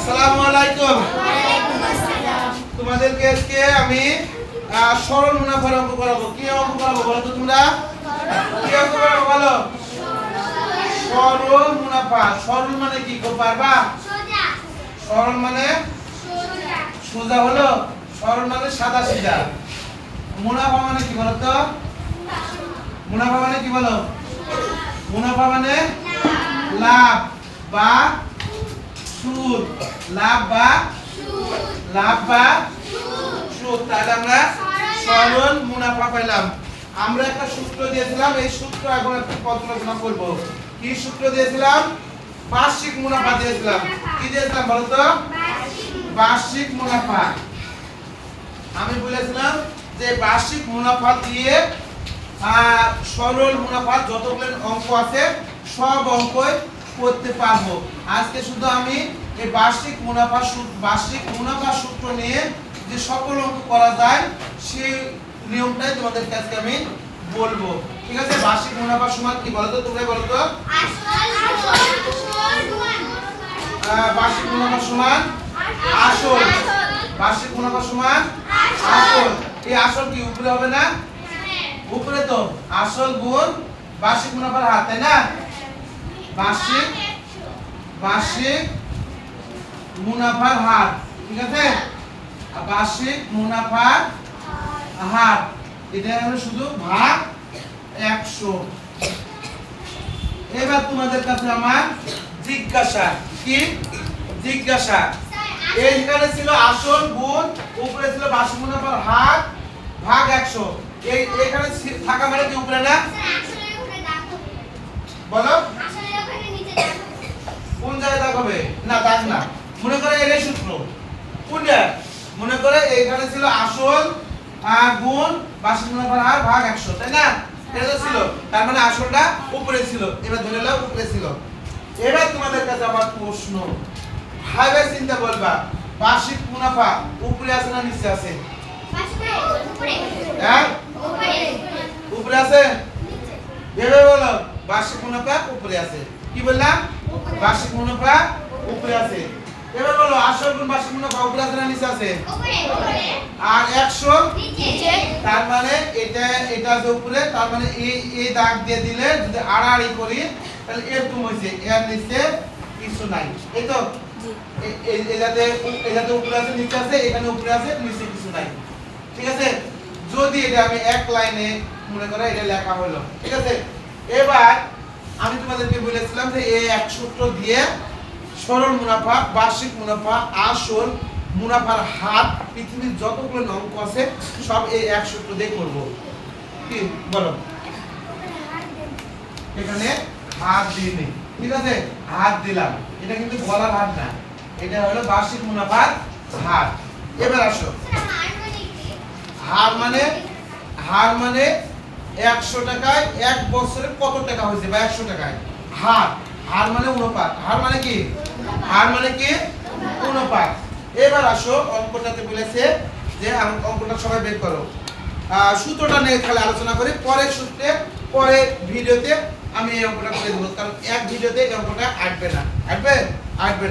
আসসালামু আলাইকুম। তোমাদেরকে আজকে আমি সরল মুনাফার অঙ্ক করাবো। কি অঙ্ক করাবো বলো তো তোমরা? কি অঙ্ক করাবো বলো? সরল মুনাফা। সরল মানে কি পারবা? সরল মানে সোজা হলো। সরল মানে সাদা সিধা। মুনাফা মানে কি বলো তো? মুনাফা মানে কি বলো? মুনাফা মানে লাভ বা সুদ। লাভ বা সুদ। তাহলে আমরা সরল মুনাফা পেলাম। আমরা একটা সূত্র দিয়েছিলাম, এই সূত্র এখন একটু পর্যালোচনা করব। কি সূত্র দিয়েছিলাম? বার্ষিক মুনাফা দিয়েছিলাম। কি দিয়েছিলাম বলো তো? বার্ষিক মুনাফা। আমি বলেছিলাম যে বার্ষিক মুনাফা দিয়ে সরল মুনাফা যতগুলো অঙ্ক আছে সব অঙ্কই করতে পারবো। আজকে শুধু আমি এই বার্ষিক মুনাফা সূত্র নিয়ে যে সকল অঙ্ক করা যায় সেই নিয়মটাই তোমাদেরকে আজকে আমি বলবো। ঠিক আছে? বার্ষিক মুনাফা সমান কি বলো তো? তোমরা বলো তো। বার্ষিক মুনাফা সমান আসল। বার্ষিক মুনাফা সমান আসল। এই আসল কি উপরে হবে না? উপরে তো আসল গুণ বার্ষিক মুনাফার হার, তাই না? বার্ষিক মুনাফার হার। ঠিক আছে? বার্ষিক মুনাফার হার এটা হলো শুধু ভাগ 100। এবার তোমাদের কাছে আমার জিজ্ঞাসা। কি জিজ্ঞাসা? এইখানে ছিল আসল গুণ, উপরে ছিল বার্ষিক মুনাফার হার ভাগ 100। এখানে থাকা মানে কি উপরে না? বলো কোন জায়গায় দাগ হবে? না দাগ না, মনে করে এর সূত্র কোনটা? মনে করে এখানে ছিল আসল গুণ বার্ষিক মুনাফার হার ভাগ 100, তাই না? এটা ছিল, তার মানে আসলটা উপরে ছিল। এবার ধরে নাও উপরে ছিল। এবার তোমাদের কাছে আবার প্রশ্ন, ভাবে চিন্তা বলবা, বার্ষিক মুনাফা উপরে আছে না নিচে আছে? হ্যাঁ উপরে আছে। ভেবে বলো, বার্ষিক মুনাফা উপরে আছে। কি বললাম? বার্ষিক মুনাফা উপরে আছে। এবার বলো, আসল গুণ বার্ষিক মুনাফা উপরে আছে না নিচে আছে? আর 100 নিচে। তার মানে এটা আছে উপরে। তার মানে এই দাগ দিয়ে দিলে যদি আড়াআড়ি করি তাহলে এরকম হইছে, এর নিচে কিছু নাই। এই তো এটাতে উপরে আছে নিচে আছে, এখানে উপরে আছে নিচে কিছু নাই। ঠিক আছে? যদি এটা আমি এক লাইনে মনে করে এটা লেখা হলো। ঠিক আছে? এবার আমি তোমাদেরকে বলেছিলাম যে এই এক সূত্র দিয়ে সরল মুনাফা, বার্ষিক মুনাফা, আসল মুনাফার হার, পৃথিবীর যতগুলো অঙ্ক আছে সব এই এক সূত্র দিয়ে করব। কি বলো? এখানে হাত দিয়ে নেই। ঠিক আছে? হাত দিলাম। এটা কিন্তু বলার হাত না, এটা হলো বার্ষিক মুনাফার হার। এবার আসো, হার মানে 100 টাকায় এক বছরে কত টাকা হয়েছে বা 100 টাকায় হার মানে অনুপাত। হার মানে কি? হার মানে কি? অনুপাত। এবার আসো, অঙ্কটাতে বলেছে যে অঙ্কটা সবাই বের করো। সূত্রটা নিয়ে খালি আলোচনা করি, পরের সূত্রে পরে ভিডিওতে আমি এই অঙ্কটা করে দেবো, কারণ এক ভিডিওতে এই অঙ্কটা আসবে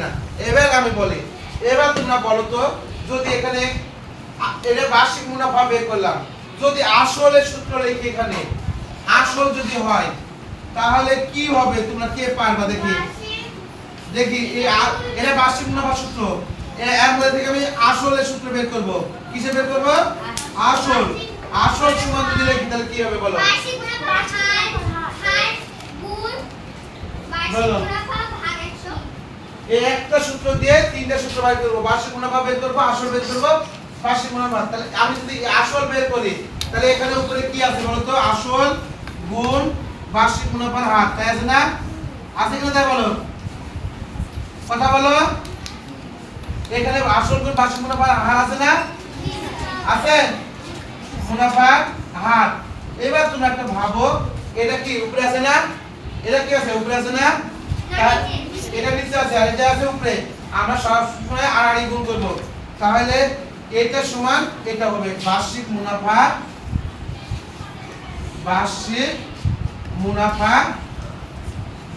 না। এবার আমি বলি, এবার তোমরা বলো তো, যদি এখানে এটা বার্ষিক মুনাফা বের করলাম, যদি আসলের সূত্র লিখি এখানে আসল যদি হয় তাহলে কি হবে? তোমরা কে পারবা? দেখি এটা বার্ষিক মুনাফা সূত্র। এর মধ্যে থেকে আমি আসলের সূত্র বের করব। কিসে বের করব? আসল সমান যদি লিখি তাহলে কি হবে বলো? বার্ষিক মুনাফা হার গুণ বার্ষিক মুনাফা ভাগ 100। এই একটা সূত্র দিয়ে তিনটা সূত্র বের করব। বার্ষিক মুনাফা বের করব, আসল বের করব, বার্ষিক মুনাফা। তাহলে আমি যদি আসল বের করি তাহলে এখানে উপরে কি আছে বলো তো? আসল গুণ বার্ষিক মুনাফার হার, তাই আছে না? আছে কিনা তাই বলো, কথা বলো। এখানে আসল গুণ বার্ষিক মুনাফার হার আছে না? আছে, মুনাফার হার। এবার তুমি একটা ভাবো, এটা কি উপরে আছে না? এটা কি আছে? উপরে আছে না? এটা নিচে আছে আর এটা আছে উপরে। আমরা সব সময় আড়াআড়ি গুণ করব, তাহলে এটা সমান এটা হবে বার্ষিক মুনাফা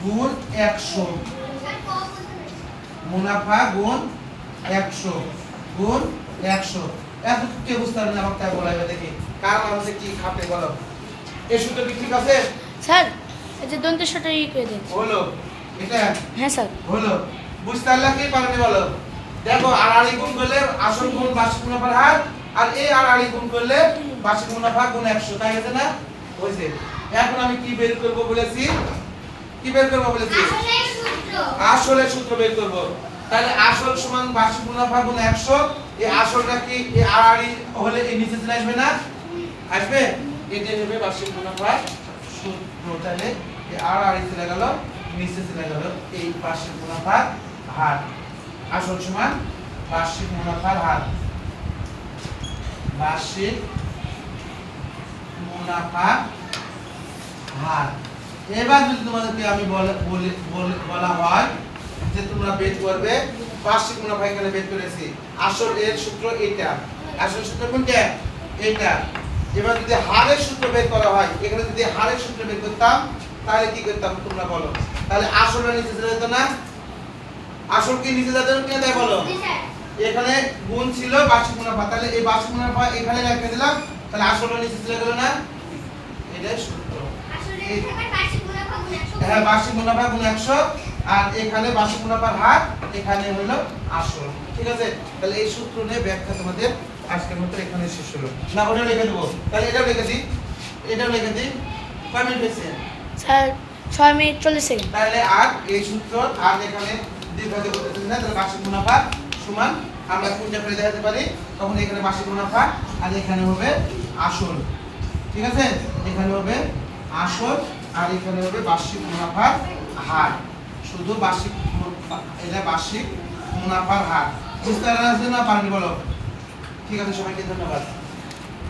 গুণ 100। মুনাফা গুণ 100 গুণ 100 এত কে বুঝতে পারবেন আমাকে তাই বলাইবে দেখি কার মধ্যে কি খাপে বলো এই সূত্র কি ঠিক আছে স্যার এই যে দন্ত শটা করে দেন হলো এটা হ্যাঁ স্যার হলো বুঝতে পারলা কি পারবে বলো দেখো আড়াআড়ি গুণ করলে আসল গুণ বার্ষিক মুনাফার হার আর এই আড়াআড়ি গুণ করলে বার্ষিক মুনাফা গুণ 100 তাই আছে না হইছে এখন আমি কি বের করব বলেছি কি বের করব বলেছি আসলের সূত্র বের করব তাহলে আসল সমান বার্ষিক মুনাফা গুণ 100 এই আসলটা কি এই আড়াআড়ি হলে এই নিচে চলে আসবে না আসবে এটা হবে বার্ষিক মুনাফা সূত্র তাহলে এই আড়াআড়ি চলে গেল নিচে চলে গেল এই বার্ষিক মুনাফার হার আসল সমান বার্ষিক মুনাফার হার বার্ষিক মুনাফা হার এবার যদি তোমাদেরকে আমি বলা হয় যে তোমরা বের করবে বার্ষিক মুনাফা এখানে বের করেছি আসল এর সূত্র এটা আসল সূত্র কোনটা এটা এবার যদি হারের সূত্র বের করা হয় এখানে যদি হারের সূত্র বের করতাম তাহলে কি করতাম তোমরা বলো তাহলে আসলটা নিচে চলে যেত না আসল কি নিচে যেত না তাই বলো এখানে গুণ ছিল বার্ষিক মুনাফা তাহলে এই বার্ষিক মুনাফা এখানে রেখে দিলাম তাহলে আসলটা নিচে চলে গেল না এটাই সূত্র হ্যাঁ বার্ষিক মুনাফা গুণ 100 আর এখানে বার্ষিক মুনাফার হার এখানে হলো আসল ঠিক আছে তাহলে এই সূত্র নিয়ে ব্যাখ্যা তোমাদের আজকের মতো এখানে শেষ হলো না ওটা লিখে দেবো তাহলে এটাও লিখে দিই কয় মিনিট হয়েছে স্যার 6 মিনিট 40 সেকেন্ড তাহলে আর এই সূত্র আর এখানে দীর্ঘায়িত করতেছি না তাহলে বার্ষিক মুনাফা সমান আমরা কোনটা করে দেখাতে পারি তখন এখানে বার্ষিক মুনাফা আর এখানে হবে আসল ঠিক আছে এখানে হবে আসল আর এখানে হবে বার্ষিক মুনাফার হার শুধু বার্ষিক এটা বার্ষিক মুনাফার হার বুঝতে পারছেন না পারেন বলো ঠিক আছে সবাইকে ধন্যবাদ